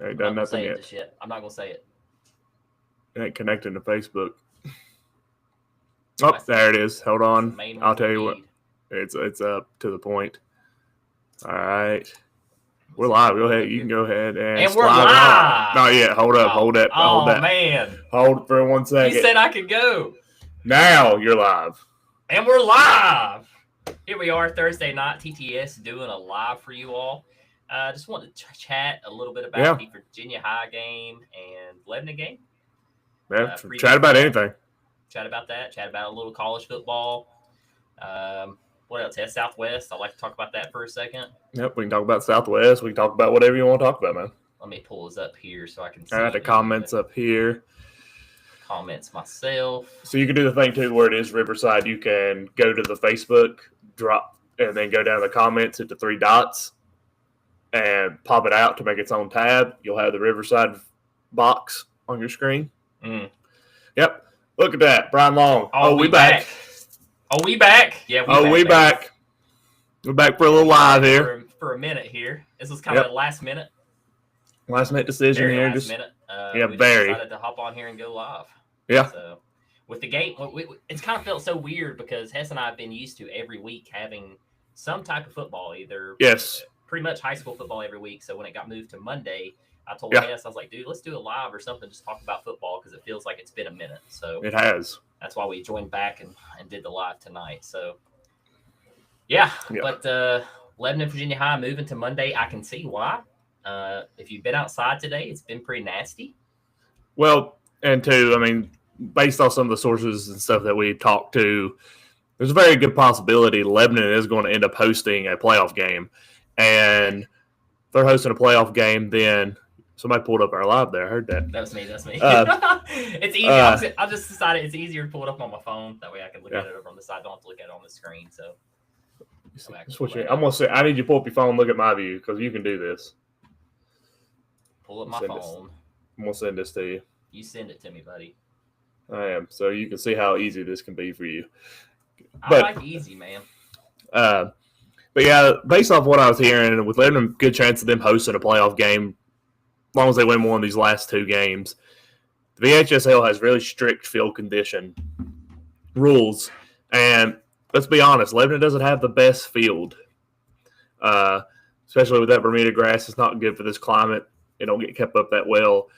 Ain't I'm done not gonna nothing say it yet. just yet. I'm not gonna say it. It ain't connecting to Facebook. I Oh, see. there it is. Hold That's the on. main I'll one we tell you what. need. It's up to the point. All right. We're See if live. we Go pull it ahead. up You can here. go ahead and And we're slide. Not live. yet. Hold up. Hold that. Hold Oh that. man. Hold for 1 You second. said I could go. Now you're live. And we're live. Here we are, Thursday night. TTS doing a live for you all. Just wanted to chat a little bit about the Virginia High game and Lebanon game. Yeah, chat about anything. Chat about that. Chat about a little college football. What else? Southwest. I'd like to talk about that for a second. Yep, we can talk about Southwest. We can talk about whatever you want to talk about, man. Let me pull this up here so I can see. I got the comments up here. Comments myself. So you can do the thing too where it is Riverside. You can go to the Facebook, drop, and then go down to the comments, hit the 3 dots, and pop it out to make its own tab. You'll have the Riverside box on your screen. Yep. Look at that. Brian Long. Oh, we back. Oh, we back. Yeah, we back. We're back for a little live here. For a minute here. This was kind of a last minute. Last minute decision very here. Last minute. We decided to hop on here and go live. Yeah. So with the game, it's kind of felt so weird because Hess and I have been used to every week having some type of football, either pretty much high school football every week. So when it got moved to Monday, I told Hess, I was like, dude, let's do a live or something, just talk about football because it feels like it's been a minute. So it has. That's why we joined back and did the live tonight. So yeah. But Lebanon, Virginia High moving to Monday, I can see why. If you've been outside today, it's been pretty nasty. Well, and two, I mean, based off some of the sources and stuff that we talked to, there's a very good possibility Lebanon is going to end up hosting a playoff game. And if they're hosting a playoff game, then somebody pulled up our live there. I heard that. That was me. It's easy. I just decided it's easier to pull it up on my phone. That way I can look at it over on the side. I don't have to look at it on the screen. So I'm going to say, I need you to pull up your phone and look at my view because you can do this. Pull up my phone. I'm going to send this to you. You send it to me, buddy. I am. So you can see how easy this can be for you. I like easy, man. But yeah, based off what I was hearing, with Lebanon, good chance of them hosting a playoff game, as long as they win one of these last 2 games. The VHSL has really strict field condition rules. And let's be honest, Lebanon doesn't have the best field. Especially with that Bermuda grass. It's not good for this climate. It don't get kept up that well.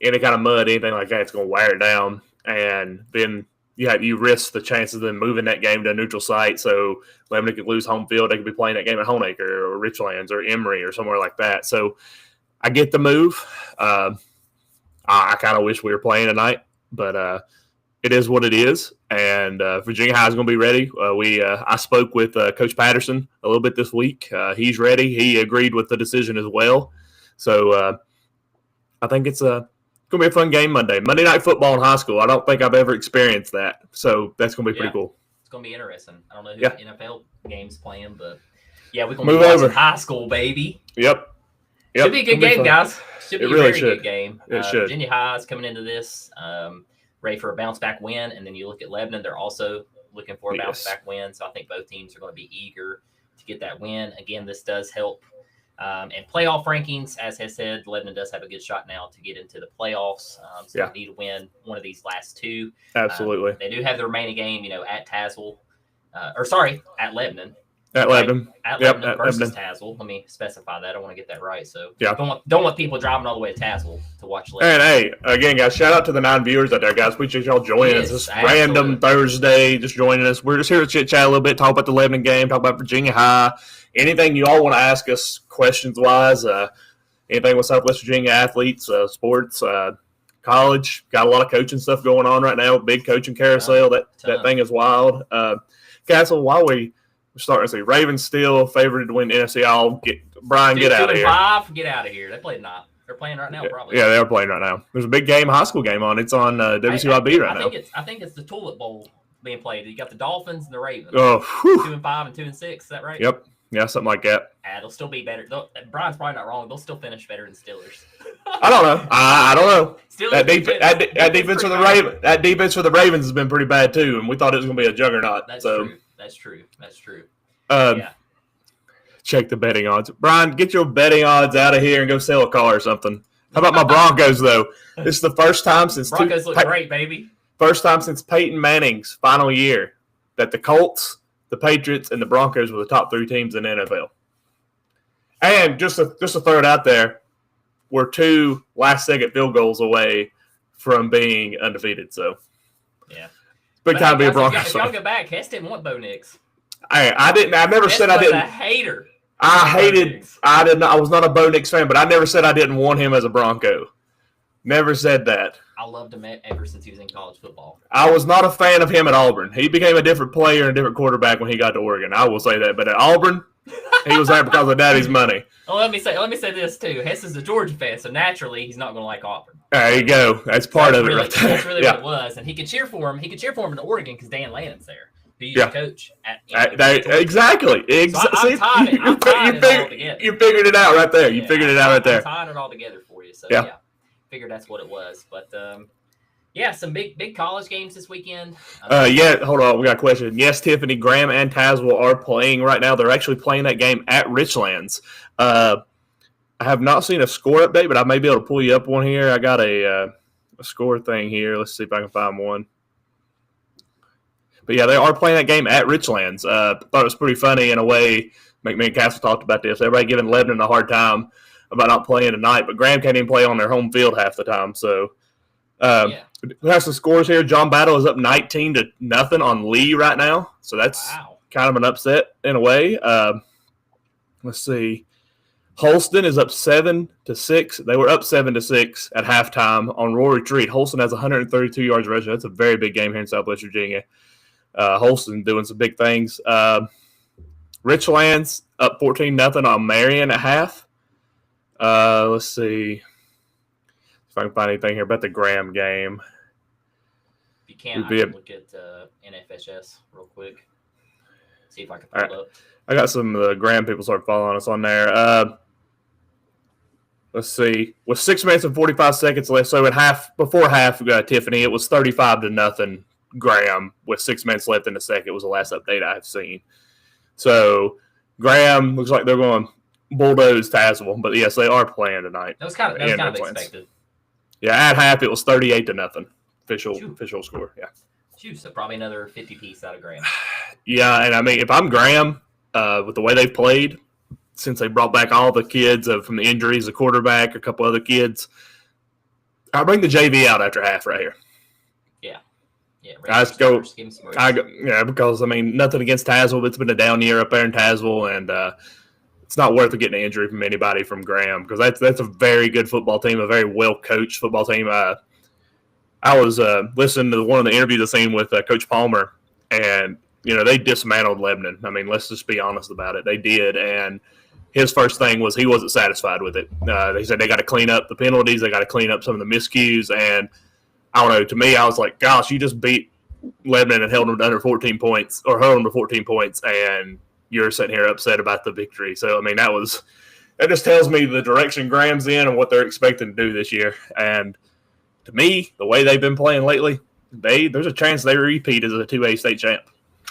Any kind of mud, anything like that, it's going to wear it down. And then you risk the chances of them moving that game to a neutral site. So Lebanon could lose home field. They could be playing that game at Honeacre or Richlands or Emory or somewhere like that. So I get the move. I kind of wish we were playing tonight, but it is what it is. And Virginia High is going to be ready. I spoke with Coach Patterson a little bit this week. He's ready. He agreed with the decision as well. So I think it's going to be a fun game Monday. Monday Night Football in high school. I don't think I've ever experienced that. So that's going to be pretty cool. It's going to be interesting. I don't know who the NFL game's playing, but yeah, we're going to move be over. watching high school, baby. Yep. Should be a good game, guys. Should be a very good game. It should. Virginia High is coming into this ready for a bounce-back win, and then you look at Lebanon. They're also looking for a bounce-back win, so I think both teams are going to be eager to get that win. Again, this does help. And playoff rankings, as has said, Lebanon does have a good shot now to get into the playoffs. So they need to win one of these last 2. Absolutely. They do have the remaining game, at Tazewell. At Lebanon. At Lebanon. At Lebanon versus Tazewell. Let me specify that. I want to get that right. So don't want people driving all the way to Tazewell to watch Lebanon. And hey, again, guys, shout out to the 9 viewers out there, guys. We appreciate y'all joining us this random Thursday, just joining us. We're just here to chit chat a little bit, talk about the Lebanon game, talk about Virginia High, anything you all want to ask us questions wise. Anything with Southwest Virginia athletes, sports, college. Got a lot of coaching stuff going on right now. Big coaching carousel. That thing is wild. Castle, while we starting to see Ravens still favored to win NFC. Brian, get out of here. 5, get out of here. They played not. They're playing right now, probably. Yeah, they are playing right now. There's a big game, high school game on. It's on WCYB right now. I think it's the Tulip Bowl being played. You got the Dolphins and the Ravens. 2-5 and 2-6. Is that right? Yep. Yeah, something like that. They'll still be better. Brian's probably not wrong. They'll still finish better than Steelers. I don't know. I don't know. Steelers that defense for the Ravens. That defense for the Ravens has been pretty bad too, and we thought it was going to be a juggernaut. That's true. Check the betting odds. Brian, get your betting odds out of here and go sell a car or something. How about my Broncos, though? This is the first time since Broncos look great, baby. First time since Peyton Manning's final year that the Colts, the Patriots, and the Broncos were the top 3 teams in the NFL. And just to throw it out there, we're 2 last-second field goals away from being undefeated. So, yeah, big time to be a Broncos If y'all go back, Hess didn't want Bo Nix. I didn't. I never said I didn't. A hater. I did not. I was not a Bo Nix fan, but I never said I didn't want him as a Bronco. Never said that. I loved him ever since he was in college football. I was not a fan of him at Auburn. He became a different player and a different quarterback when he got to Oregon. I will say that. But at Auburn, he was there because of Daddy's money. Well, let me say this too. Hess is a Georgia fan, so naturally he's not going to like Auburn. There you go. That's part of it right there. That's really what it was. And he could cheer for him. He could cheer for him in Oregon because Dan Lannon's there. Who used to coach at exactly. So I'm you figured it out right there. You figured it out right there. I'm tying it all together for you. So figured that's what it was. But some big college games this weekend. Hold on, we got a question. Yes, Tiffany, Graham and Tazewell are playing right now. They're actually playing that game at Richlands. I have not seen a score update, but I may be able to pull you up one here. I got a score thing here. Let's see if I can find one. But yeah, they are playing that game at Richlands. Thought it was pretty funny in a way. McMahon Castle talked about this. Everybody giving Lebanon a hard time about not playing tonight, but Graham can't even play on their home field half the time. So, we have some scores here. John Battle is up 19-0 on Lee right now. So that's kind of an upset in a way. Let's see. Holston is up 7-6. They were up 7-6 at halftime on Rory Treat. Holston has 132 yards rushing. That's a very big game here in Southwest Virginia. Holston doing some big things. Richlands up 14-0 on Marion at half. Let's see if I can find anything here about the Graham game. If you can, I can look at NFHS real quick. See if I can pull it up. I got some of the Graham people start following us on there. Let's see. With 6 minutes and 45 seconds left, so before half, Tiffany, it was 35-0 Graham with 6 minutes left in the second. Was the last update I have seen. So Graham looks like they're going to bulldoze Tazewell, but yes, they are playing tonight. That was kind of expected. Yeah, at half it was 38-0 official score. Yeah. So probably another 50-piece out of Graham. Yeah, and I mean, if I'm Graham, with the way they've played since they brought back all the kids from the injuries, the quarterback, a couple other kids, I'll bring the JV out after half right here. Yeah, because I mean, nothing against Tazewell, but it's been a down year up there in Tazewell, and it's not worth getting an injury from anybody from Graham because that's a very good football team, a very well coached football team. I was listening to one of the interviews I've seen with Coach Palmer, and they dismantled Lebanon. I mean, let's just be honest about it. They did, and his first thing was he wasn't satisfied with it. They said they got to clean up the penalties, they got to clean up some of the miscues, and I don't know. To me, I was like, gosh, you just beat Lebanon and held them to under 14 points, or held them to 14 points, and you're sitting here upset about the victory. So, I mean, that just tells me the direction Graham's in and what they're expecting to do this year. And to me, the way they've been playing lately, there's a chance they repeat as a 2A state champ.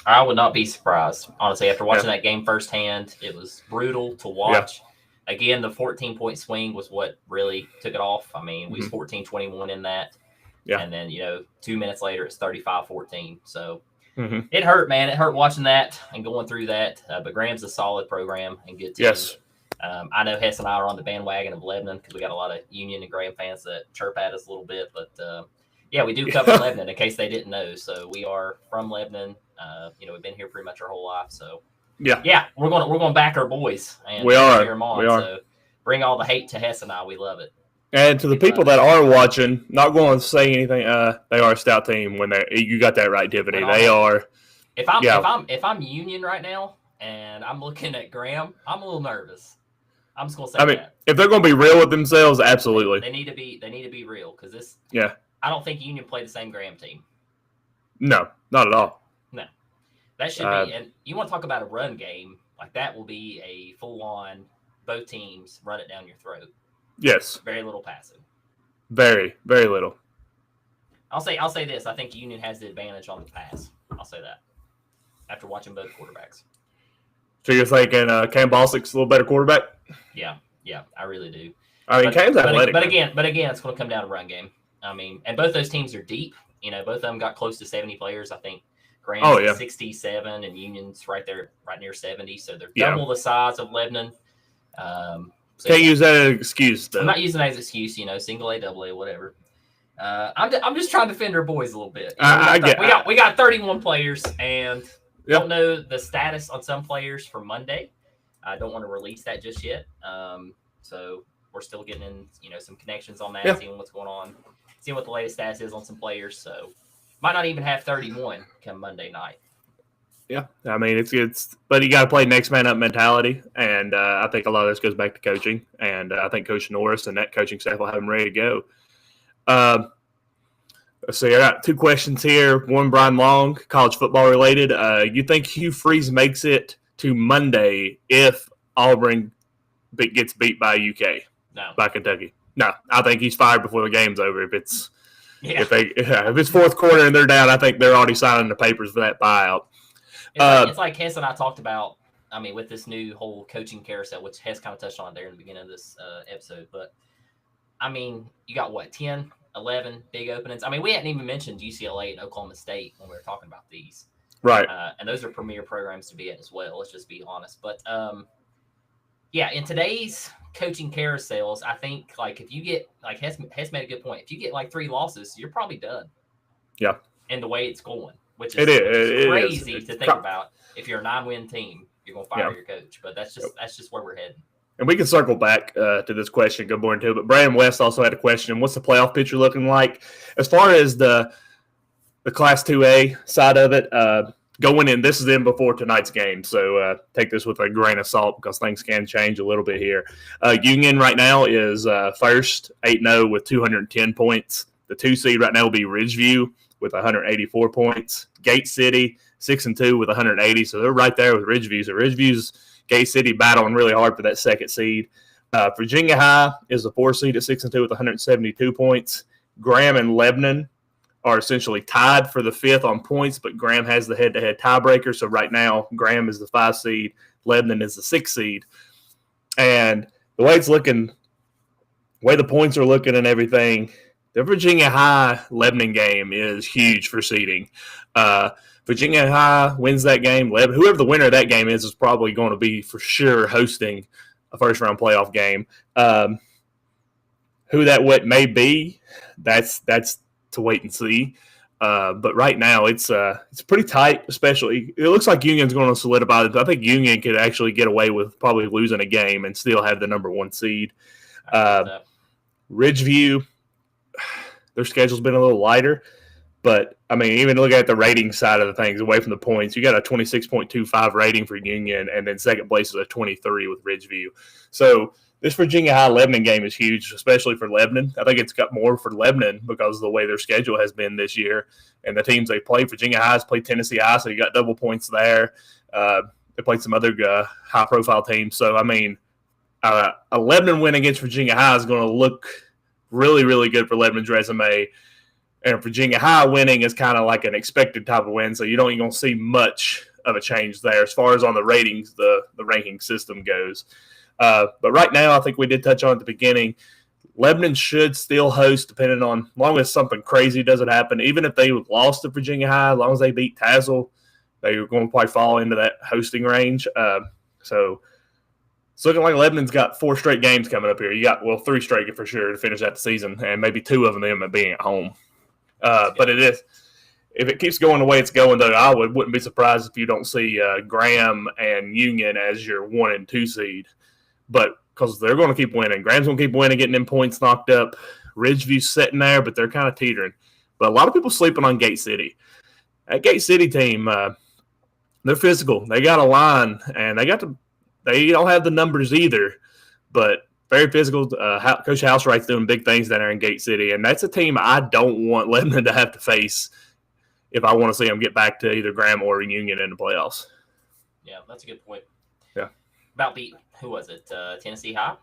I would not be surprised, honestly. After watching that game firsthand, it was brutal to watch. Yeah. Again, the 14-point swing was what really took it off. I mean, we was 14-21 in that. Yeah. And then, 2 minutes later, it's 35-14. So it hurt, man. It hurt watching that and going through that. But Graham's a solid program and good team. Yes. I know Hess and I are on the bandwagon of Lebanon because we got a lot of Union and Graham fans that chirp at us a little bit. But, we do cover Lebanon in case they didn't know. So we are from Lebanon. We've been here pretty much our whole life. So, we're going to back our boys. And we are. Cheer them on. We are. So bring all the hate to Hess and I. We love it. And to the people that are watching, not going to say anything. They are a stout team. You got that right, Tiffany. They are. If I'm Union right now and I'm looking at Graham, I'm a little nervous. I'm just going to say that. If they're going to be real with themselves, absolutely. They need to be real because this. Yeah. I don't think Union played the same Graham team. No, not at all. No, that should be. And you want to talk about a run game like that will be a full-on both teams run it down your throat. Yes. Very little passing. Very, very little. I'll say this. I think Union has the advantage on the pass. I'll say that after watching both quarterbacks. So you're thinking Cam Bostic's a little better quarterback? Yeah. Yeah, I really do. I mean, Cane's athletic. But again, it's going to come down to run game. I mean, and both those teams are deep. You know, both of them got close to 70 players. I think Graham's at 67 and Union's right near 70. So they're double the size of Lebanon. Can't use that as an excuse, though. I'm not using that as an excuse, single A, double A, whatever. I'm just trying to defend our boys a little bit. We got 31 players, and don't know the status on some players for Monday. I don't want to release that just yet. So we're still getting in, some connections on that, seeing what's going on, seeing what the latest status is on some players. So might not even have 31 come Monday night. Yeah, I mean it's but you got to play next man up mentality, and I think a lot of this goes back to coaching, and I think Coach Norris and that coaching staff will have them ready to go. Let's see, I got 2 questions here. One, Brian Long, college football related. You think Hugh Freeze makes it to Monday if Auburn gets beat by UK? No. By Kentucky? No, I think he's fired before the game's over. If it's fourth quarter and they're down, I think they're already signing the papers for that buyout. It's like Hess and I talked about, I mean, with this new whole coaching carousel, which Hess kind of touched on there in the beginning of this episode. But, I mean, you got, 10, 11 big openings? I mean, we hadn't even mentioned UCLA and Oklahoma State when we were talking about these. Right. And those are premier programs to be at as well. Let's just be honest. But, in today's coaching carousels, I think, if you get, Hess made a good point. If you get, 3 losses, you're probably done. Yeah. And the way it's going. Which is crazy to think about. If you're a 9-win team, you're going to fire your coach. But that's just where we're heading. And we can circle back to this question, go more into it. But Brandon West also had a question. What's the playoff picture looking like? As far as the Class 2A side of it, going in, this is in before tonight's game. So take this with a grain of salt because things can change a little bit here. Union right now is first, 8-0 with 210 points. The 2 seed right now will be Ridgeview with 184 points. Gate City, 6-2 with 180. So they're right there with Ridgeview. So Ridgeview's Gate City battling really hard for that 2nd seed. Virginia High is the 4 seed at 6-2 with 172 points. Graham and Lebanon are essentially tied for the 5th on points, but Graham has the head-to-head tiebreaker. So right now, Graham is the 5 seed. Lebanon is the 6 seed. And the way it's looking, the way the points are looking and everything, the Virginia High Lebanon game is huge for seeding. Virginia High wins that game. Whoever the winner of that game is probably going to be for sure hosting a first-round playoff game. Who that may be, that's to wait and see. But right now, it's pretty tight. Especially, it looks like Union's going to solidify it. I think Union could actually get away with probably losing a game and still have the number 1 seed. Ridgeview, their schedule's been a little lighter. But, I mean, even looking at the rating side of the things, away from the points, you got a 26.25 rating for Union, and then second place is a 23 with Ridgeview. So this Virginia High Lebanon game is huge, especially for Lebanon. I think it's got more for Lebanon because of the way their schedule has been this year. And the teams they play, Virginia High has played Tennessee High, so you got double points there. They played some other high-profile teams. So, I mean, a Lebanon win against Virginia High is going to look really, really good for Lebanon's resume. And Virginia High winning is kind of like an expected type of win, so you don't even see much of a change there as far as on the ratings, the ranking system goes. But right now, I think we did touch on at the beginning, Lebanon should still host, depending on, as long as something crazy doesn't happen. Even if they lost to Virginia High, as long as they beat Tazewell, they're going to probably fall into that hosting range. So it's looking like Lebanon's got 4 straight games coming up here. You got, 3 straight for sure to finish out the season, and maybe 2 of them being at home. But it is, if it keeps going the way it's going, though, I wouldn't be surprised if you don't see Graham and Union as your 1 and 2 seed. But because they're going to keep winning. Graham's going to keep winning, getting them points knocked up. Ridgeview's sitting there, but they're kind of teetering. But a lot of people sleeping on Gate City. That Gate City team, they're physical. They got a line, and they don't have the numbers either, but very physical. Coach Housewright's doing big things down there in Gate City, and that's a team I don't want Lebanon to have to face if I want to see them get back to either Graham or Union in the playoffs. Yeah, that's a good point. Yeah. About who was it? Tennessee High?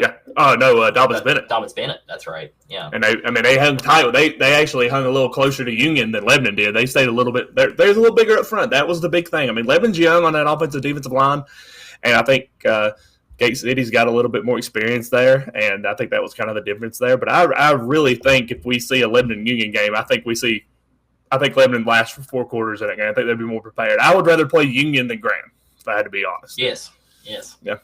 Yeah. Oh, no, Dobbins Bennett. Dobbins Bennett, that's right. Yeah. And they hung tight. They actually hung a little closer to Union than Lebanon did. They stayed a little bit. They're a little bigger up front. That was the big thing. I mean, Lebanon's young on that offensive defensive line, and I think Gate City's got a little bit more experience there, and I think that was kind of the difference there. But I really think if we see a Lebanon Union game, I think Lebanon lasts for 4 quarters in that game. I think they'd be more prepared. I would rather play Union than Graham, if I had to be honest. Yes. Yeah.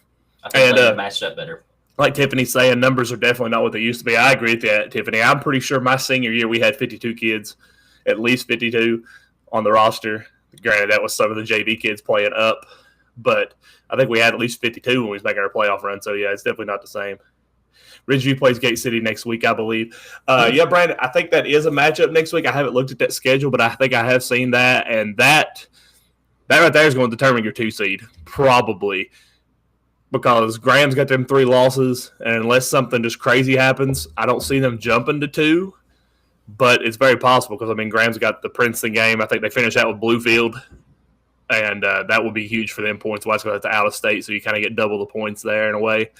I think Lebanon matched up better. Like Tiffany's saying, numbers are definitely not what they used to be. I agree with that, Tiffany. I'm pretty sure my senior year we had 52 kids, at least 52 on the roster. Granted, that was some of the JV kids playing up, but I think we had at least 52 when we was making our playoff run. So, yeah, it's definitely not the same. Ridgeview plays Gate City next week, I believe. Yeah, Brandon, I think that is a matchup next week. I haven't looked at that schedule, but I think I have seen that. And that right there is going to determine your 2 seed, probably. Because Graham's got them 3 losses, and unless something just crazy happens, I don't see them jumping to 2. But it's very possible because, Graham's got the Princeton game. I think they finish out with Bluefield, and that would be huge for them points-wise because it's out of state, so you kind of get double the points there in a way.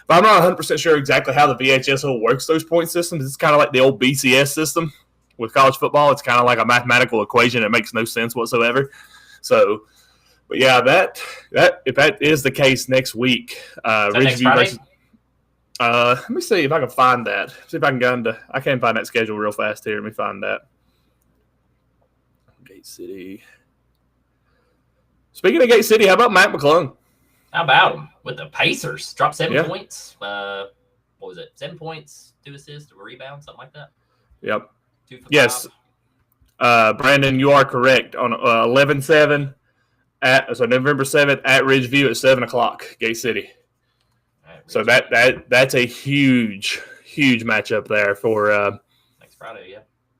But I'm not 100% sure exactly how the VHSO works those point systems. It's kind of like the old BCS system with college football. It's kind of like a mathematical equation. It makes no sense whatsoever. So, but yeah, that if that is the case next week, Ridgeview versus. Let me see if I can find that. See if I can go into. I can't find that schedule real fast here. Let me find that. Gate City. Speaking of Gate City, how about Matt McClung? How about him with the Pacers? Dropped 7 points. What was it? 7 points, 2 assists, a rebound, something like that. Yep. 2 for 5. Brandon, you are correct on 11-7 so November 7th at Ridgeview at 7:00, Gate City. Right, so that's a huge matchup there for next Friday. Yeah.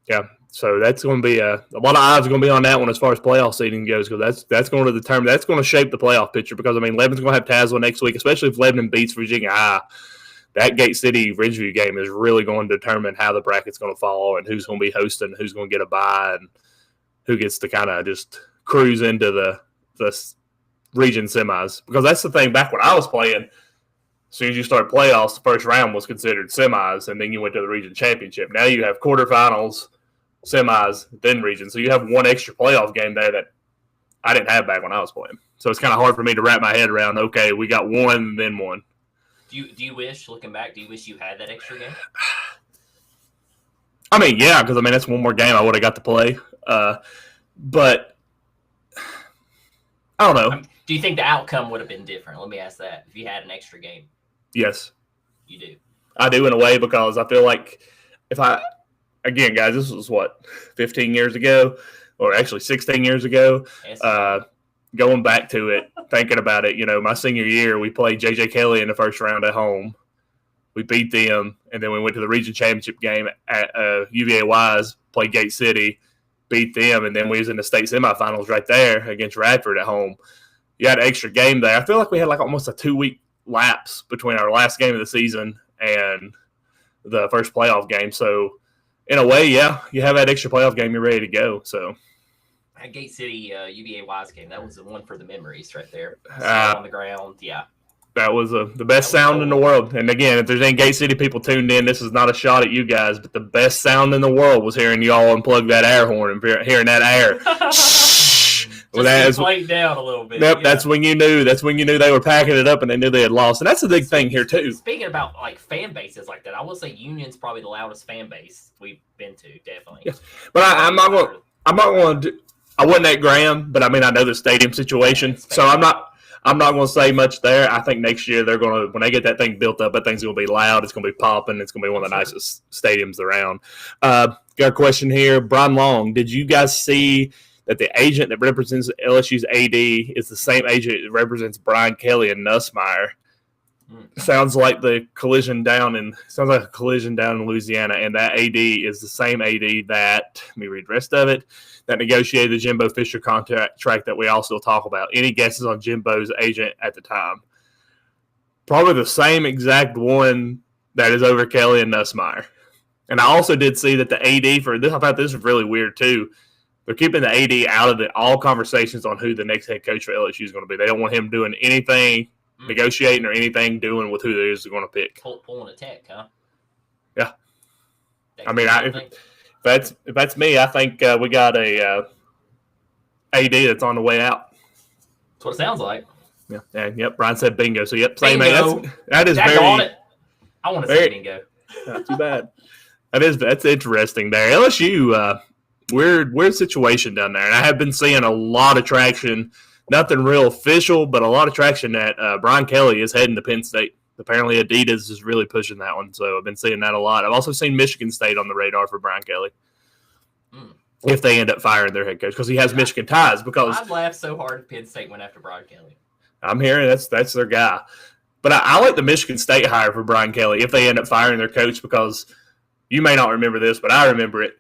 Yeah. So that's going to be a lot of odds are going to be on that one as far as playoff seeding goes, because that's going to determine, that's going to shape the playoff picture. Because Lebanon's going to have Tazewell next week, especially if Lebanon beats Virginia High. That Gate City Ridgeview game is really going to determine how the bracket's going to fall and who's going to be hosting, who's going to get a bye, and who gets to kind of just cruise into the region semis. Because that's the thing. Back when I was playing, as soon as you start playoffs, the first round was considered semis, and then you went to the region championship. Now you have quarterfinals, semis, then region. So you have one extra playoff game there that I didn't have back when I was playing. So it's kind of hard for me to wrap my head around, okay, we got one, then one. Do you wish, looking back, you had that extra game? Yeah, because that's one more game I would have got to play. But I don't know. Do you think the outcome would have been different? Let me ask that. If you had an extra game. Yes. You do? I do in a way, because I feel like again, guys, this was 15 years ago, or actually 16 years ago. Yes. Going back to it, thinking about it, my senior year, we played J.J. Kelly in the first round at home. We beat them, and then we went to the region championship game at UVA Wise, played Gate City, beat them, and then we was in the state semifinals right there against Radford at home. You had an extra game there. I feel like we had almost a 2-week lapse between our last game of the season and the first playoff game. So, in a way, yeah, you have that extra playoff game, you're ready to go. So, that Gate City UVA Wise game, that was the one for the memories right there. On the ground, yeah. That was the best sound in the world. And again, if there's any Gate City people tuned in, this is not a shot at you guys, but the best sound in the world was hearing y'all unplug that air horn and hearing that air. Play down a little bit. Yep, yeah. That's when you knew. That's when you knew they were packing it up and they knew they had lost. And that's the big thing here too. Speaking about fan bases like that, I will say Union's probably the loudest fan base we've been to, definitely. Yeah. But I'm not going to. I wasn't at Graham, but I know the stadium situation, so I'm not going to say much there. I think next year they're going to, when they get that thing built up, that thing's going to be loud. It's going to be popping. It's going to be one of the nicest stadiums around. Got a question here. Brian Long, did you guys see that the agent that represents LSU's AD is the same agent that represents Brian Kelly and Nussmeier? Sounds like a collision down in Louisiana, and that AD is the same AD that, let me read the rest of it, that negotiated the Jimbo Fisher contract that we also talk about. Any guesses on Jimbo's agent at the time? Probably the same exact one that is over Kelly and Nussmeier. And I also did see that the AD for this, I thought this was really weird too. They're keeping the AD out of all conversations on who the next head coach for LSU is going to be. They don't want him doing anything, negotiating or anything doing with who they is going to pick. Pulling a tech, huh? Yeah. If that's me, I think we got a AD that's on the way out. That's what it sounds like. Yep. Brian said bingo. So yep, same. Bingo. That is Tag very. on it. I want to say bingo. Not too bad. That's interesting there. LSU, weird situation down there, and I have been seeing a lot of traction. Nothing real official, but a lot of traction that Brian Kelly is heading to Penn State. Apparently, Adidas is really pushing that one, so I've been seeing that a lot. I've also seen Michigan State on the radar for Brian Kelly. If they end up firing their head coach, because he has Michigan ties. Because I'd laugh so hard if Penn State went after Brian Kelly. I'm hearing that's their guy. But I like the Michigan State hire for Brian Kelly if they end up firing their coach, because you may not remember this, but I remember it.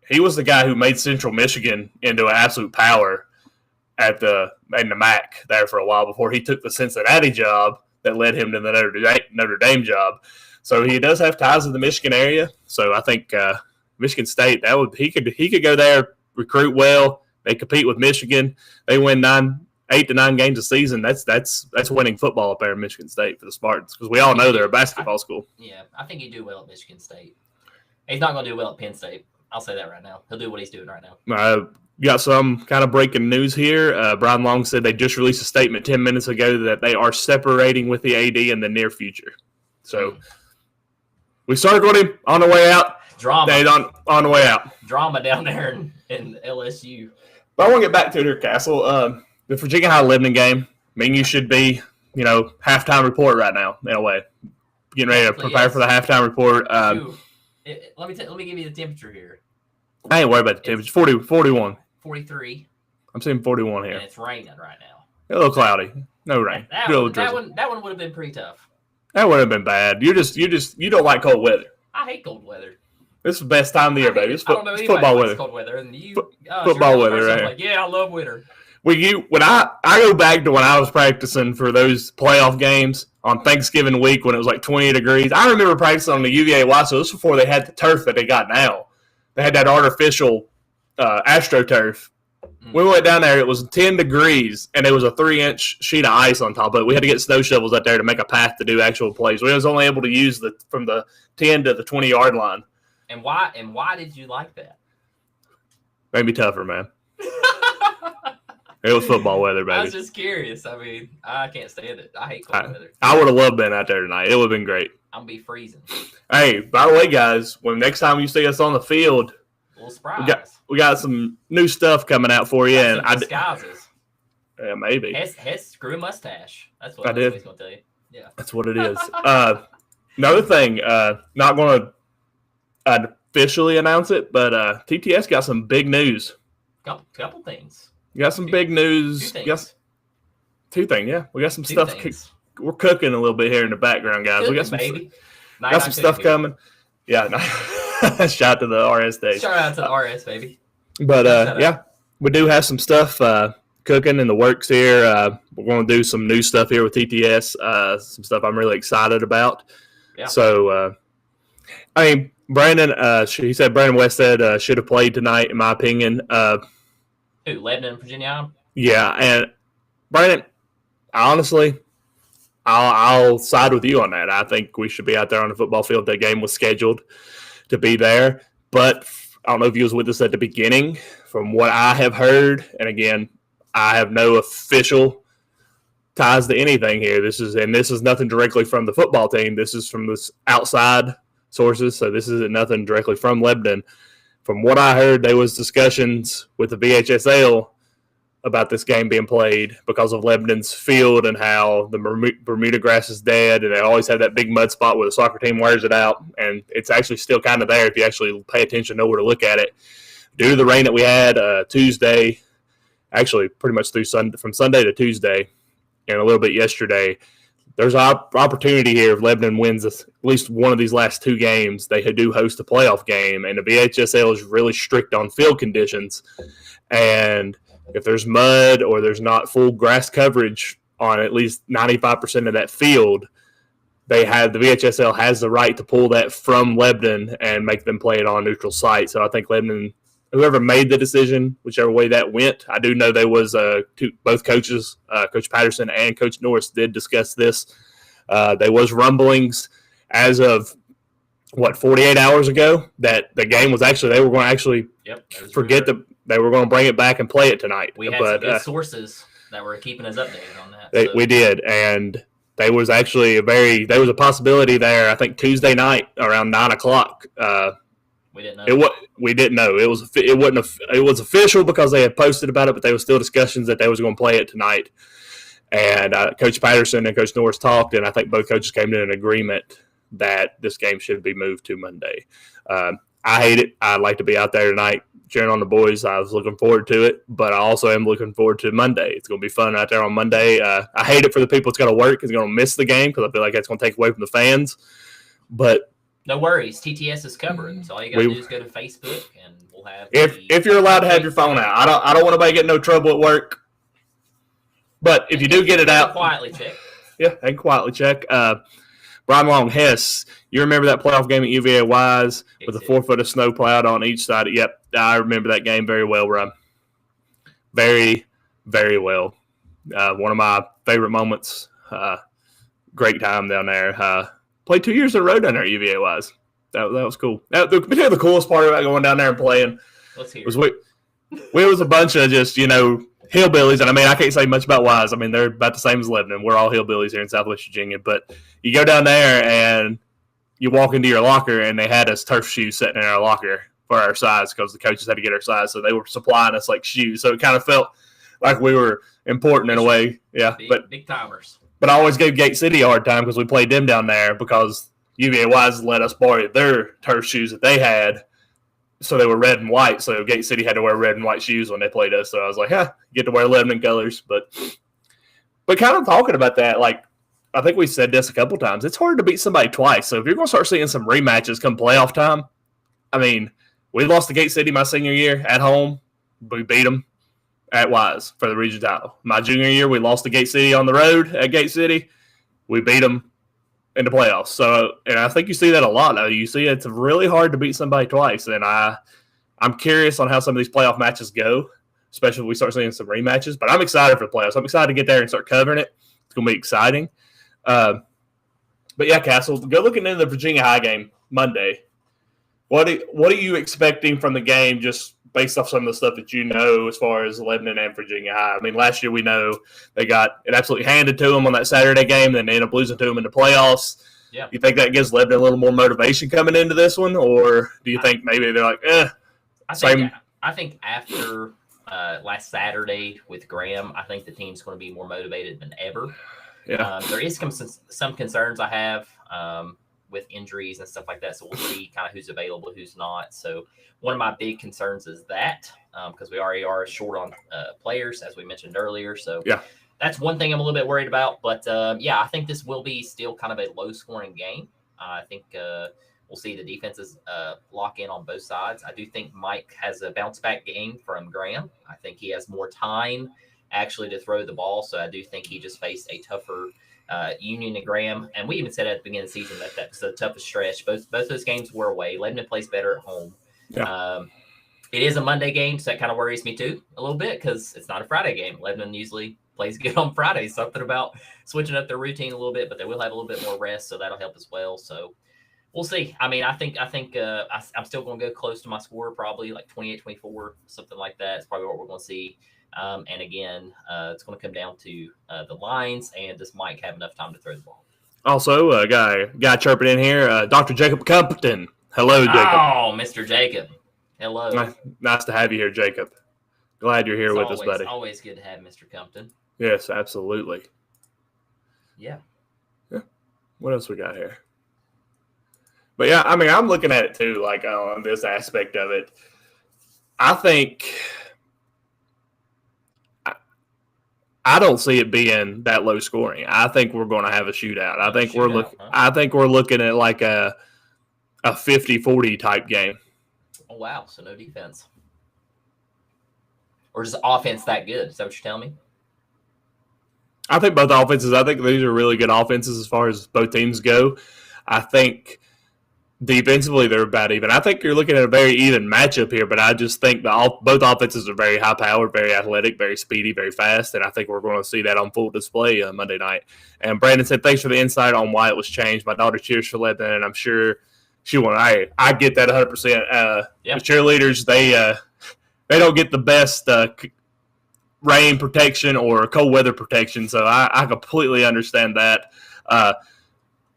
He was the guy who made Central Michigan into an absolute power in the MAC there for a while before he took the Cincinnati job that led him to the Notre Dame job. So he does have ties in the Michigan area. So I think Michigan State, he could go there, recruit well. They compete with Michigan. They win 8 to 9 games a season. That's winning football up there in Michigan State for the Spartans, because we all know they're a basketball school. Yeah, I think he'd do well at Michigan State. He's not going to do well at Penn State. I'll say that right now. He'll do what he's doing right now. Got some kind of breaking news here. Brian Long said they just released a statement 10 minutes ago that they are separating with the AD in the near future. So we circled him on the way out. Drama. On the way out. Drama down there in LSU. But I want to get back to it here, Castle. The Virginia High-Lebanon game, you should be, halftime report right now, in a way. Getting ready to prepare for the halftime report. Let me give you the temperature here. I ain't worried about the temperature. 41. 43. I'm seeing 41 here. And it's raining right now. A little cloudy. No rain. That one would have been pretty tough. That would have been bad. You don't like cold weather. I hate cold weather. This is the best time of the year, baby. It's football weather. Cold weather, and football weather, right? Like, yeah, I love winter. When I go back to when I was practicing for those playoff games on Thanksgiving week when it was like 20 degrees, I remember practicing on the UVA-Y, so this was before they had the turf that they got now. They had that artificial AstroTurf. We went down there, it was 10 degrees, and there was a 3-inch sheet of ice on top of it. We had to get snow shovels out there to make a path to do actual plays. We was only able to use from the 10 to the 20-yard line. And why did you like that? Made me tougher, man. It was football weather, baby. I was just curious. I mean, I can't stand it. I hate cold weather. I would have loved being out there tonight. It would have been great. I'm going to be freezing. Hey, by the way, guys, when next time you see us on the field, a little surprise. We got some new stuff coming out for you. And disguises. Yeah, maybe. Screw mustache. That's what I did. He's going to tell you. Yeah. That's what it is. Another thing, not going to officially announce it, but TTS got some big news. Couple things. You got some big news. Two things, yeah. We got some stuff. We're cooking a little bit here in the background, guys. We got some stuff coming. Yeah. Shout out to the RS Days. Shout out to the RS, baby. But, we do have some stuff cooking in the works here. We're going to do some new stuff here with TTS, some stuff I'm really excited about. Yeah. So, Brandon, he said Brandon Westhead should have played tonight, in my opinion. Who, Lebanon and Virginia? Yeah, and Brandon, honestly, I'll side with you on that. I think we should be out there on the football field. That game was scheduled to be there, but I don't know if you was with us at the beginning. From what I have heard, and again, I have no official ties to anything here. This is nothing directly from the football team. This is from this outside sources, so this isn't nothing directly from Lebanon. From what I heard, there was discussions with the VHSL about this game being played because of Lebanon's field and how the Bermuda grass is dead, and they always have that big mud spot where the soccer team wears it out, and it's actually still kind of there if you actually pay attention, know where to look at it. Due to the rain that we had Tuesday, actually pretty much from Sunday to Tuesday, and a little bit yesterday, there's an opportunity here if Lebanon wins at least one of these last two games. They do host a playoff game, and the VHSL is really strict on field conditions. And if there's mud or there's not full grass coverage on at least 95% of that field, the VHSL has the right to pull that from Lebanon and make them play it on a neutral site. So I think Lebanon, whoever made the decision, whichever way that went, I do know there was both coaches, Coach Patterson and Coach Norris, did discuss this. There was rumblings as of 48 hours ago that the game was they were going to actually they were going to bring it back and play it tonight. We had some good sources that were keeping us updated on that. We did, and there was actually a possibility there. I think Tuesday night around 9:00. We didn't know. We didn't know. It was official because they had posted about it, but there was still discussions that they was going to play it tonight. And Coach Patterson and Coach Norris talked, and I think both coaches came to an agreement that this game should be moved to Monday. I hate it. I'd like to be out there tonight cheering on the boys. I was looking forward to it, but I also am looking forward to Monday. It's going to be fun out there on Monday. I hate it for the people it's going to work. It's going to miss the game because I feel like that's going to take away from the fans. But no worries. TTS is covered. So all you got to do is go to Facebook, and we'll have. If you're allowed to have your phone out, I don't want anybody getting no trouble at work. But if you do get it out, quietly check. Yeah, and quietly check. Brian Long Hess, you remember that playoff game at UVA Wise with a 4 foot of snow plowed on each side? Yep, I remember that game very well, Brian. Very, very well. One of my favorite moments. Great time down there. Played 2 years in a row down there at UVA Wise. That was cool. The coolest part about going down there and playing was we was a bunch of just, hillbillies, and I can't say much about Wise. They're about the same as Lebanon. We're all hillbillies here in Southwest Virginia. But you go down there and you walk into your locker, and they had us turf shoes sitting in our locker for our size because the coaches had to get our size, so they were supplying us like shoes. So it kind of felt like we were important in a way. Yeah, big timers. But I always gave Gate City a hard time because we played them down there because UVA Wise let us borrow their turf shoes that they had. So they were red and white, so Gate City had to wear red and white shoes when they played us. So I was like, get to wear Lebanon colors. But kind of talking about that, I think we said this a couple times. It's hard to beat somebody twice. So if you're going to start seeing some rematches come playoff time, we lost to Gate City my senior year at home. We beat them at Wise for the region title. My junior year, we lost to Gate City on the road at Gate City. We beat them in the playoffs. So, and I think you see that a lot now. You see it's really hard to beat somebody twice. And I'm curious on how some of these playoff matches go, especially if we start seeing some rematches. But I'm excited for the playoffs. I'm excited to get there and start covering it. It's going to be exciting. But yeah, Castle, go looking into the Virginia High game Monday. What are you expecting from the game just based off some of the stuff that you know as far as Lebanon and Virginia High? Last year we know they got it absolutely handed to them on that Saturday game, then they ended up losing to them in the playoffs. Yeah. You think that gives Lebanon a little more motivation coming into this one, or do you think maybe they're like, I think after last Saturday with Graham, I think the team's going to be more motivated than ever. Yeah. There is some concerns I have with injuries and stuff like that, so we'll see kind of who's available, who's not. So one of my big concerns is that because we already are short on players, as we mentioned earlier. So yeah, that's one thing I'm a little bit worried about. But I think this will be still kind of a low-scoring game. I think we'll see the defenses lock in on both sides. I do think Mike has a bounce-back game from Graham. I think he has more time actually to throw the ball, so I do think he just faced a tougher Union and Graham. And we even said at the beginning of the season that was the toughest stretch. Both those games were away. Lebanon plays better at home. Yeah. It is a Monday game, so that kind of worries me too a little bit because it's not a Friday game. Lebanon usually plays good on Fridays. Something about switching up their routine a little bit, but they will have a little bit more rest, so that'll help as well. So we'll see. I think I'm still going to go close to my score, probably like 28-24, something like that. It's probably what we're going to see. And again, it's going to come down to the lines and does Mike have enough time to throw the ball? Also, a guy chirping in here, Dr. Jacob Compton. Hello, Jacob. Oh, Mr. Jacob. Hello. Nice to have you here, Jacob. Glad you're here with us, buddy. Always good to have Mr. Compton. Yes, absolutely. Yeah. What else we got here? But yeah, I'm looking at it too, like on this aspect of it. I think I don't see it being that low scoring. I think we're going to have a shootout. I think we're looking at like a 50-40 type game. Oh wow! So no defense, or is offense that good? Is that what you're telling me? I think both offenses. I think these are really good offenses as far as both teams go. I think defensively they're about even. I think you're looking at a very even matchup here, but I just think both offenses are very high-powered, very athletic, very speedy, very fast, and I think we're going to see that on full display Monday night. And Brandon said, thanks for the insight on why it was changed. My daughter cheers for Lebanon, and I'm sure she won't. I get that 100%. The cheerleaders, they don't get the best rain protection or cold weather protection. So I completely understand that.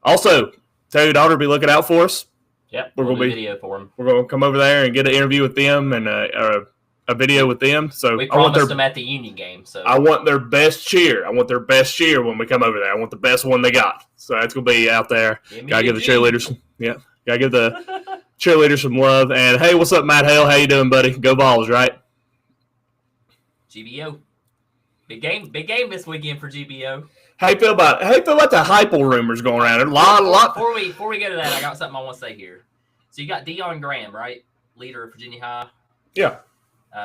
Also, tell your daughter to be looking out for us. Yep, we're we'll gonna do video for them. We're gonna come over there and get an interview with them and a video with them. So we promised them at the Union game. So I want their best cheer. I want their best cheer when we come over there. I want the best one they got. So that's gonna be out there. Gotta give the cheerleaders gotta give the cheerleaders some love. And hey, what's up, Matt Hale? How you doing, buddy? Go Vols, right? GBO. Big game this weekend for GBO. How you feel about the Heupel rumors going around? A lot. Before we go to that, I got something I want to say here. So you got Deion Graham, right? Leader of Virginia High. Yeah.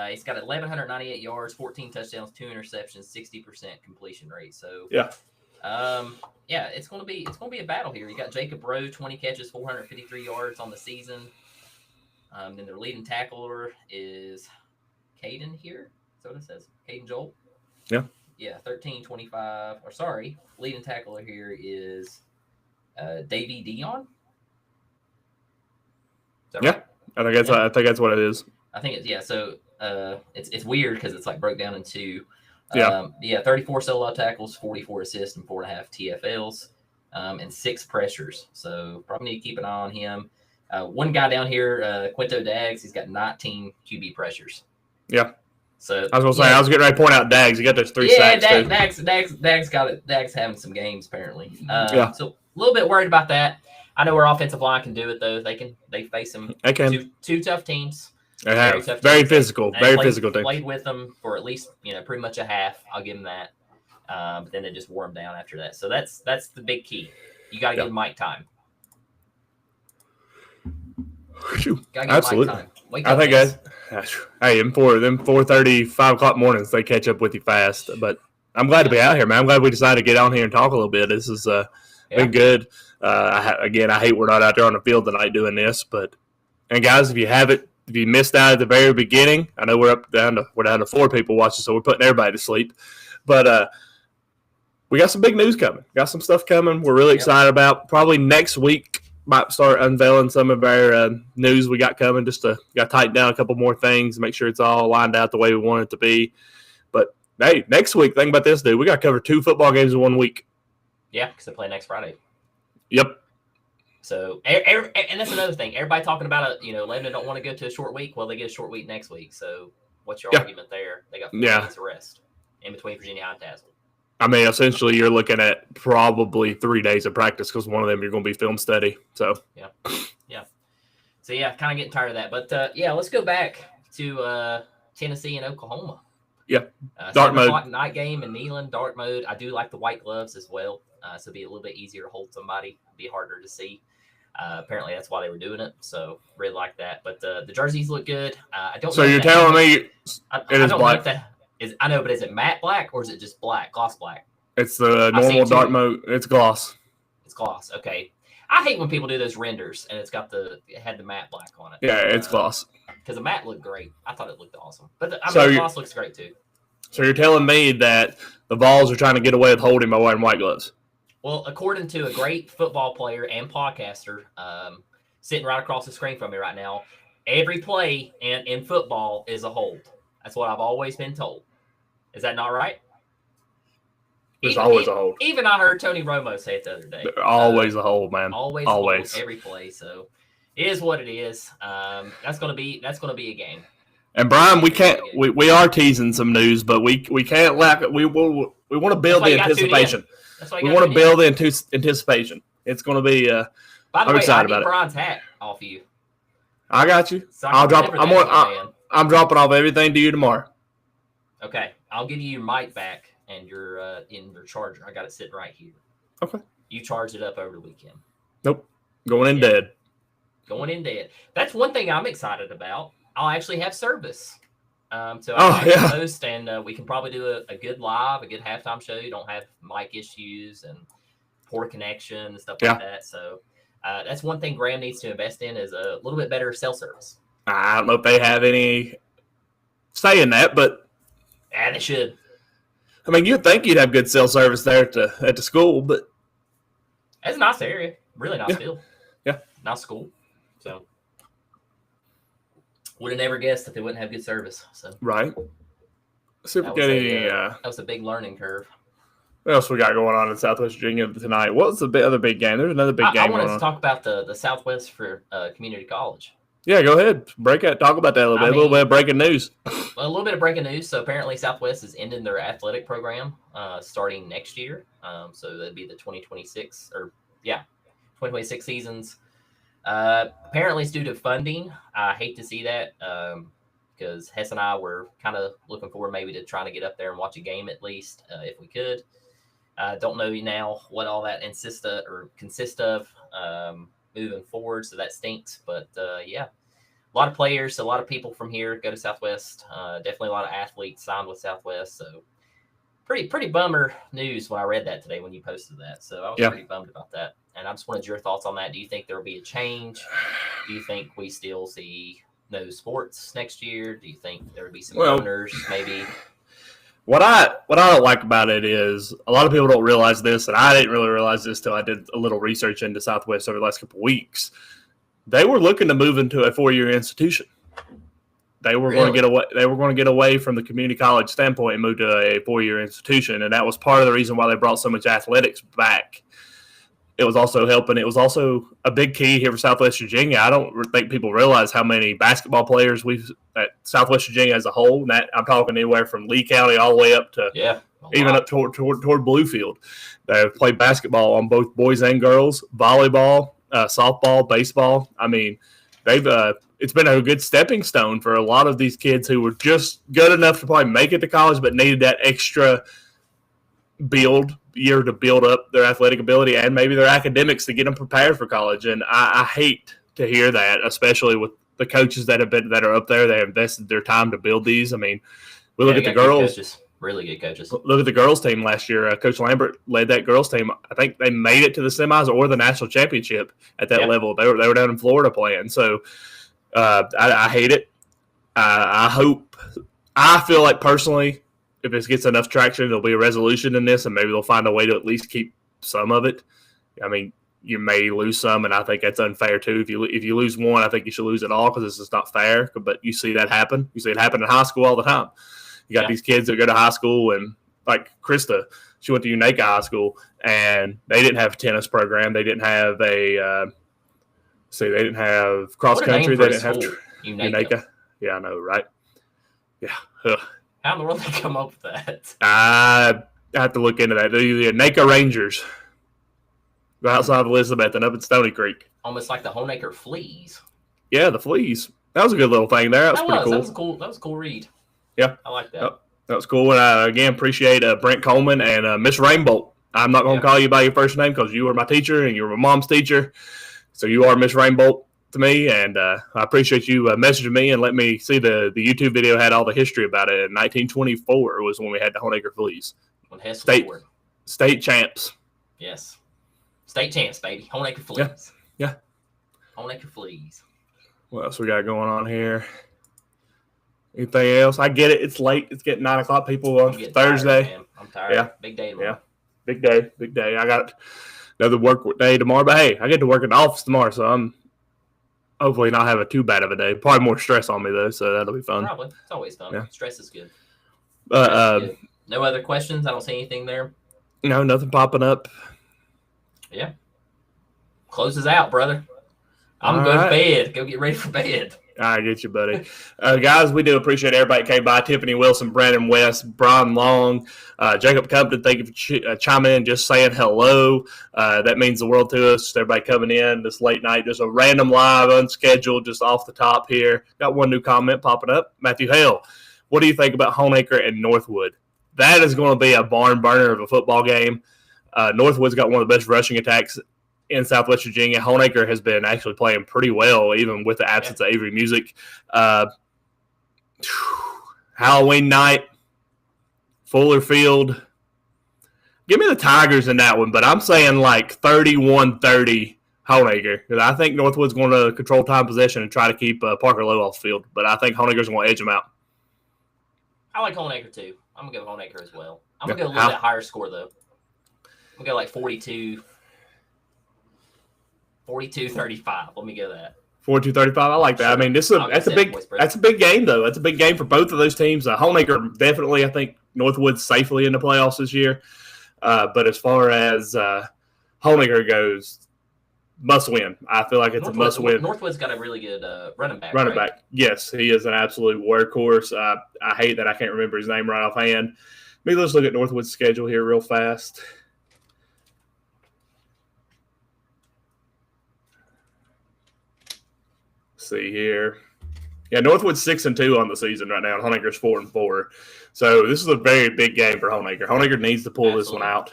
He's got 1,198 yards, 14 touchdowns, 2 interceptions, 60% completion rate. So yeah, it's gonna be a battle here. You got Jacob Rowe, 20 catches, 453 yards on the season. Then their leading tackler is Caden here. Is that what it says? Caden Joel. Yeah. Yeah, 13-25. Or sorry, leading tackler here is Davey Dion. Right? I think that's what it is. I think it's So it's weird because it's like broke down into 34 solo tackles, 44 assists, and 4.5 TFLs, and 6 pressures. So probably need to keep an eye on him. One guy down here, Quinto Daggs, he's got 19 QB pressures. Yeah. So I was gonna say I was getting ready to point out Daggs. He got those 3 sacks. Daggs got it. Daggs having some games apparently. So a little bit worried about that. I know our offensive line can do it though. They face them. They can. Two tough teams. They have very physical team. Played with them for at least pretty much a half. I'll give them that. But then they just wore them down after that. So that's the big key. You got to give Mike time. Absolutely. Mike time. Wake up, I think hey, them 4:30, 5 o'clock mornings, they catch up with you fast. But I'm glad to be out here, man. I'm glad we decided to get on here and talk a little bit. This has been good. I hate we're not out there on the field tonight doing this. And guys, if you missed out at the very beginning, I know we're down to 4 people watching, so we're putting everybody to sleep. But we got some big news coming. Got some stuff coming. We're really excited about. Probably next week might start unveiling some of our news we got coming. Just to tighten down a couple more things, make sure it's all lined out the way we want it to be. But hey, next week, think about this, dude. We got to cover 2 football games in 1 week. Yeah, because they play next Friday. Yep. So, and that's another thing. Everybody talking about Lebanon don't want to go to a short week. Well, they get a short week next week. So, what's your argument there? They got 4 days of rest in between Virginia High and Tazewell. I mean, essentially, you're looking at probably 3 days of practice because one of them you're going to be film study. So, yeah. So, kind of getting tired of that. But, let's go back to Tennessee and Oklahoma. Yeah. Dark mode. Night game in Neyland, dark mode. I do like the white gloves as well. So, it'd be a little bit easier to hold somebody. It'd be harder to see. Apparently, that's why they were doing it. So, really like that. But the jerseys look good. I don't. So you're telling me it is black? I know, but is it matte black or is it just black, gloss black? It's the normal dark mode. It's gloss. It's gloss. Okay. I hate when people do those renders and it had the matte black on it. Yeah, it's gloss. Because the matte looked great. I thought it looked awesome. But the gloss looks great too. So you're telling me that the Vols are trying to get away with holding by wearing white gloves? Well, according to a great football player and podcaster sitting right across the screen from me right now, every play in football is a hold. That's what I've always been told. Is that not right? There's always a hold. Even I heard Tony Romo say it the other day. Always a hold, man. Always. Hold every play. So it is what it is. That's gonna be a game. And Brian, we can't. We are teasing some news, but we can't lack it. We want to build the anticipation. We want to build the anticipation. It's going to be. By the I'm way, excited I need about Brian's hat off of you. I got you. So I'm dropping off everything to you tomorrow. Okay, I'll give you your mic back and your charger. I got it sitting right here. Okay. You charged it up over the weekend. Nope. Going in dead. Going in dead. That's one thing I'm excited about. I'll actually have service. So I can host, and we can probably do a good live, a good halftime show. You don't have mic issues and poor connection and stuff like that. So that's one thing Graham needs to invest in is a little bit better cell service. I don't know if they have any say in that, but they should. I mean, you'd think you'd have good cell service there at the school, but it's a nice area, really nice field. Yeah, nice school. So would have never guessed that they wouldn't have good service. So right. See if we get any. That was a big learning curve. What else we got going on in Southwest Virginia tonight? What's the other big game? There's another big game. I wanted to talk about the Southwest for Community College. Yeah, go ahead. Talk about that a little bit. A little bit of breaking news. A little bit of breaking news. So apparently Southwest is ending their athletic program starting next year. So that'd be the 2026 2026 seasons. Apparently it's due to funding. I hate to see that because Hess and I were kind of looking forward maybe to trying to get up there and watch a game at least if we could. Don't know now what all that consist of moving forward, so that stinks. But yeah, a lot of players, a lot of people from here go to Southwest. Definitely a lot of athletes signed with Southwest. So pretty bummer news when I read that today when you posted that. So I was pretty bummed about that. And I just wanted your thoughts on that. Do you think there will be a change? Do you think we still see no sports next year? Do you think there would be some owners maybe? What I don't like about it is a lot of people don't realize this, and I didn't really realize this till I did a little research into Southwest over the last couple of weeks. They were looking to move into a 4-year institution. They were going to get away. They were going to get away from the community college standpoint and move to a 4-year institution, and that was part of the reason why they brought so much athletics back. It was also helping. It was also a big key here for Southwest Virginia. I don't think people realize how many basketball players we've at Southwest Virginia as a whole. And that I'm talking anywhere from Lee County all the way up to even up toward Bluefield. They play basketball on both boys and girls, volleyball, softball, baseball. I mean, they've it's been a good stepping stone for a lot of these kids who were just good enough to probably make it to college, but needed that extra year to build up their athletic ability and maybe their academics to get them prepared for college. And I hate to hear that, especially with the coaches that are up there. They invested their time to build these. I mean, we look at the girls. Really good coaches. Look at the girls team last year. Coach Lambert led that girls team. I think they made it to the semis or the national championship at that level. They were down in Florida playing. So I hate it. I feel like personally, if this gets enough traction, there'll be a resolution in this, and maybe they'll find a way to at least keep some of it. I mean, you may lose some, and I think that's unfair too. If you lose one, I think you should lose it all because it's just not fair. But you see that happen. You see it happen in high school all the time. You got these kids that go to high school, and like Krista, she went to Unaka High School, and they didn't have a tennis program. They didn't have they didn't have cross country. They didn't have Unaka. Yeah, I know, right? Yeah. How in the world did they come up with that? I have to look into that. They're the Unaka Rangers. Go outside of Elizabeth and up in Stony Creek. Almost like the Honaker Fleas. Yeah, the Fleas. That was a good little thing there. That was pretty cool. That was a cool read. Yeah. I like that. That was cool. And I, again, appreciate Brent Coleman and Miss Rainbolt. I'm not going to call you by your first name because you were my teacher and you were my mom's teacher. So you are Miss Rainbolt to me, and I appreciate you messaging me and let me see the YouTube video had all the history about it. In 1924 was when we had the Honaker Fleas. When Hess state champs. Yes. State champs, baby. Honaker Fleas. Yeah. Honaker Fleas. What else we got going on here? Anything else? I get it. It's late. It's getting 9 o'clock. People on Thursday. Tired, I'm tired. Yeah. Big day tomorrow. Yeah. Big day. I got another work day tomorrow. But, hey, I get to work in the office tomorrow, so I'm hopefully not having too bad of a day. Probably more stress on me, though, so that'll be fun. Probably. It's always fun. Yeah. Stress is good. Good. No other questions? I don't see anything there. No, nothing popping up. Yeah. Closes out, brother. I'm going to bed. Go get ready for bed. I get you, buddy. Guys, we do appreciate everybody that came by. Tiffany Wilson, Brandon West, Brian Long, Jacob Compton, thank you for chiming in, just saying hello. That means the world to us. Everybody coming in this late night, just a random live, unscheduled, just off the top here. Got one new comment popping up. Matthew Hale, what do you think about Honaker and Northwood? That is going to be a barn burner of a football game. Northwood's got one of the best rushing attacks in Southwest Virginia. Honaker has been actually playing pretty well, even with the absence of Avery Music. Halloween night, Fuller Field. Give me the Tigers in that one, but I'm saying like 31-30 Honaker. Because I think Northwood's going to control time possession and try to keep Parker Lowe off the field. But I think Honaker's going to edge them out. I like Honaker too. I'm going to go Honaker as well. I'm going to go a little bit higher score, though. I'm going to go like 42-35. Let me go that. 42-35. I like that. Sure. I mean, that's a big game though. That's a big game for both of those teams. Hollinaker definitely, I think, Northwood's safely in the playoffs this year. But as far as Hollinaker goes, must win. I feel like it's a must win. Northwood's got a really good running back. Running back, yes, he is an absolute workhorse. I hate that I can't remember his name right offhand. Maybe let's look at Northwood's schedule here real fast. See here. Yeah, Northwood's 6-2 on the season right now, and Hollinaker's 4-4. So this is a very big game for Hollinaker. Hollinaker needs to pull this one out.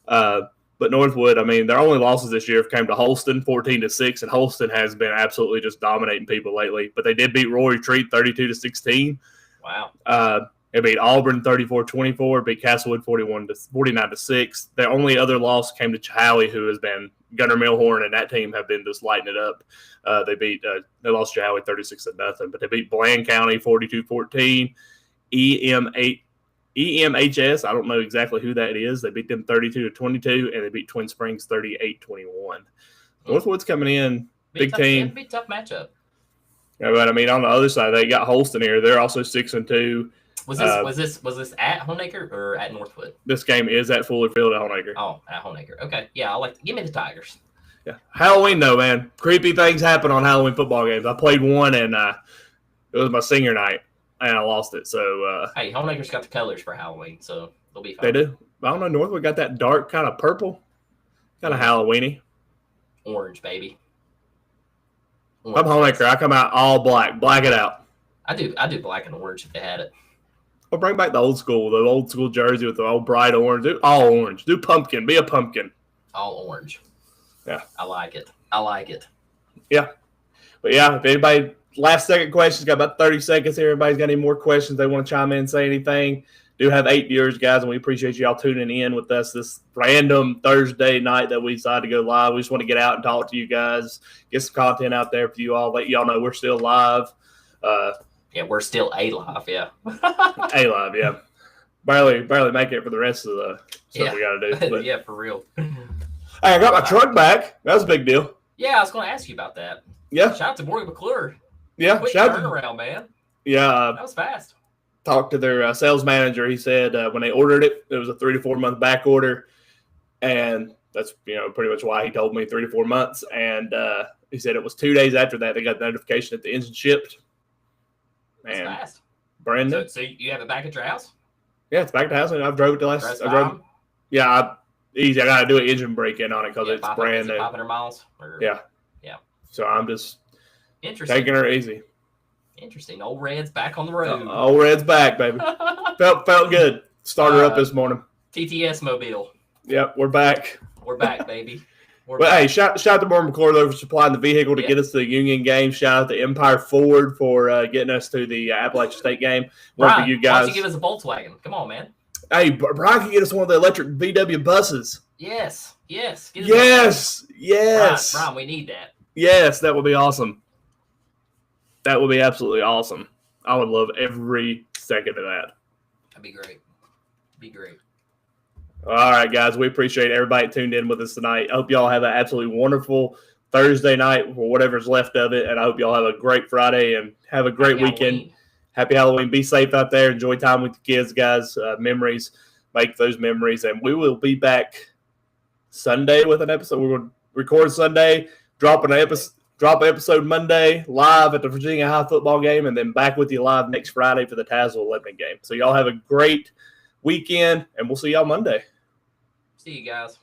But Northwood, I mean, their only losses this year came to Holston, 14-6, and Holston has been absolutely just dominating people lately. But they did beat Roy Retreat 32-16. Wow. They beat Auburn 34-24, beat Castlewood 49-6. Their only other loss came to Chihowee, who has been Gunnar Milhorn and that team have been just lighting it up. They lost Chihowee 36-0, but they beat Bland County 42-14. EMHS, I don't know exactly who that is. They beat them 32-22, and they beat Twin Springs 38-21. Northwood's coming in, big team. It'd be a tough matchup. Yeah, but I mean, on the other side, they got Holston here. They're also 6-2. Was this at Hollinaker or at Northwood? This game is at Fuller Field at Hollinaker. Oh, at Hollinaker. Okay, yeah, give me the Tigers. Yeah, Halloween though, man. Creepy things happen on Halloween football games. I played one, and it was my senior night, and I lost it. So hey, Hollinaker's got the colors for Halloween, so they'll be fine. They do. I don't know. Northwood got that dark kind of purple, kind of Halloweeny. Orange, baby. Orange. I'm Hollinaker. I come out all black. Black it out. I do black and orange if they had it. Or bring back the old school jersey with the old bright orange. Do all orange. Do pumpkin. Be a pumpkin. All orange. Yeah. I like it. Yeah. But yeah, if anybody, last second questions, got about 30 seconds here. Everybody's got any more questions they want to chime in and say anything, do have 8 viewers, guys, and we appreciate y'all tuning in with us this random Thursday night that we decided to go live. We just want to get out and talk to you guys, get some content out there for you all, let y'all know we're still live. Yeah, we're still alive, yeah. alive, yeah. Barely make it for the rest of the stuff we got to do. But, yeah, for real. Hey, I got my truck back. That was a big deal. Yeah, I was going to ask you about that. Yeah. Shout out to Morgan McClure. Yeah. Quick turnaround, man. Yeah. That was fast. Talked to their sales manager. He said when they ordered it, it was a 3 to 4 month back order. And that's, pretty much why he told me 3 to 4 months. And he said it was 2 days after that they got the notification that the engine shipped. Man, that's fast. Brand new. So you have it back at your house? Yeah, it's back at the house. And I've drove it the last. Easy. I got to do an engine break-in on it because it's brand new. 500 miles? Yeah. So I'm just taking her easy. Interesting. Old Red's back on the road. Old Red's back, baby. felt good. Started her up this morning. TTS Mobile. Yep, we're back. We're back, baby. Hey, shout out to Morgan McClure though for supplying the vehicle to get us to the Union game. Shout out to Empire Ford for getting us to the Appalachian State game. Brian, for you guys. Why don't you give us a Volkswagen? Come on, man. Hey, Brian can get us one of the electric VW buses. Yes. Yes. Brian, we need that. Yes, that would be awesome. That would be absolutely awesome. I would love every second of that. That'd be great. All right, guys. We appreciate everybody tuned in with us tonight. I hope y'all have an absolutely wonderful Thursday night or whatever's left of it. And I hope y'all have a great Friday and have a great weekend. Halloween. Happy Halloween. Be safe out there. Enjoy time with the kids, guys. Memories. Make those memories. And we will be back Sunday with an episode. We're going to record Sunday, drop an episode Monday live at the Virginia High football game, and then back with you live next Friday for the Tazewell Lebanon game. So y'all have a great weekend, and we'll see y'all Monday. See you guys.